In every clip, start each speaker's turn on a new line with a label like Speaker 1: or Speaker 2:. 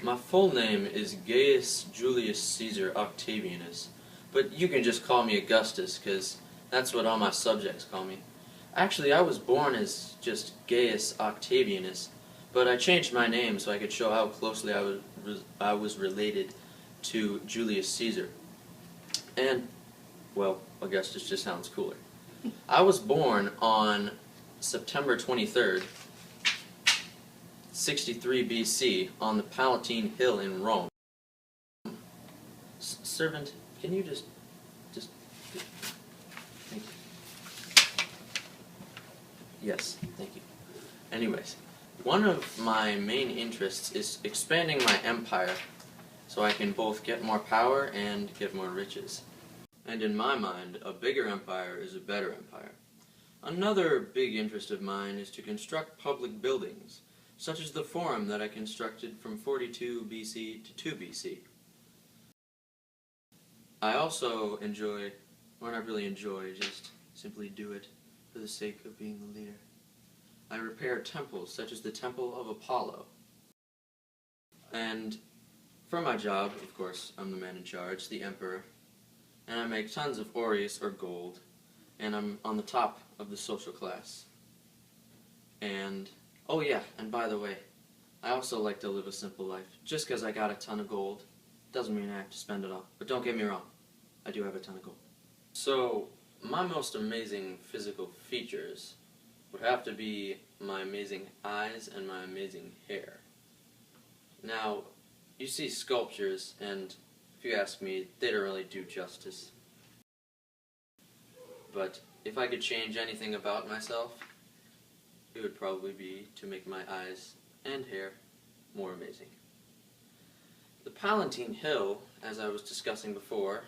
Speaker 1: My full name is Gaius Julius Caesar Octavianus, but you can just call me Augustus, because that's what all my subjects call me. Actually, I was born as just Gaius Octavianus, but I changed my name so I could show how closely I was related to Julius Caesar. And, well, Augustus just sounds cooler. I was born on September 23rd, 63 BC, on the Palatine Hill in Rome. Servant, can you just... Thank you. Yes, thank you. Anyways, one of my main interests is expanding my empire so I can both get more power and get more riches. And in my mind, a bigger empire is a better empire. Another big interest of mine is to construct public buildings, such as the Forum that I constructed from 42 BC to 2 BC. I also enjoy, or not really enjoy, just simply do it for the sake of being the leader. I repair temples, such as the Temple of Apollo. And for my job, of course, I'm the man in charge, the emperor, and I make tons of aureus or gold, and I'm on the top of the social class. And, oh yeah, and by the way, I also like to live a simple life. Just because I got a ton of gold doesn't mean I have to spend it all. But don't get me wrong, I do have a ton of gold. So, my most amazing physical features would have to be my amazing eyes and my amazing hair. Now, you see sculptures, and if you ask me, they don't really do justice. But if I could change anything about myself, it would probably be to make my eyes and hair more amazing. The Palatine Hill, as I was discussing before,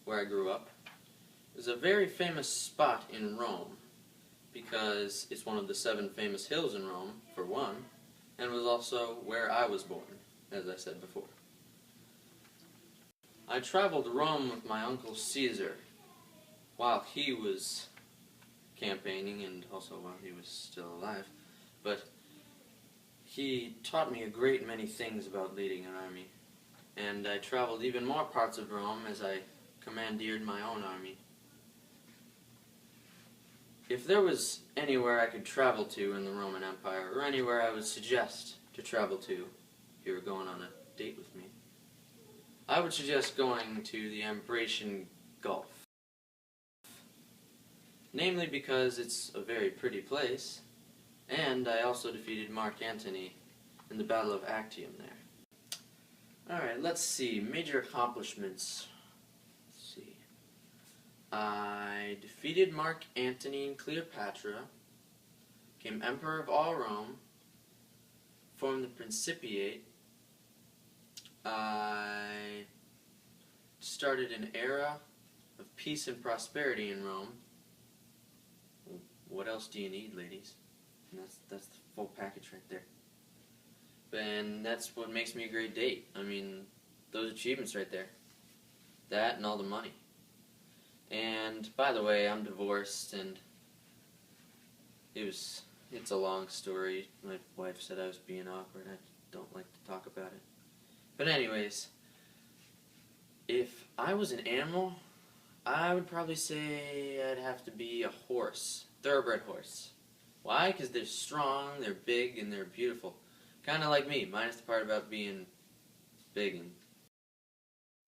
Speaker 1: where I grew up, is a very famous spot in Rome, because it's one of the 7 famous hills in Rome, for one, and was also where I was born, as I said before. I traveled Rome with my uncle Caesar while he was campaigning and also while he was still alive, but he taught me a great many things about leading an army, and I traveled even more parts of Rome as I commandeered my own army. If there was anywhere I could travel to in the Roman Empire, or anywhere I would suggest to travel to if you were going on a date with me, I would suggest going to the Ambracian Gulf. Namely because it's a very pretty place, and I also defeated Mark Antony in the Battle of Actium there. Alright, let's see. Major accomplishments. Let's see. I defeated Mark Antony and Cleopatra, became Emperor of all Rome, formed the Principiate. I started an era of peace and prosperity in Rome. What else do you need, ladies? And that's the full package right there. And that's what makes me a great date. I mean, those achievements right there. That and all the money. And, by the way, I'm divorced, and it's a long story. My wife said I was being awkward. I don't like to talk about it. But anyways, if I was an animal, I would probably say I'd have to be a horse. Thoroughbred horse. Why? Because they're strong, they're big, and they're beautiful. Kind of like me, minus the part about being big.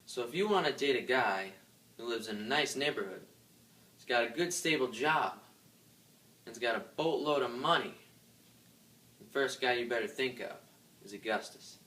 Speaker 1: So if you want to date a guy who lives in a nice neighborhood, he's got a good stable job, and he's got a boatload of money, the first guy you better think of is Augustus.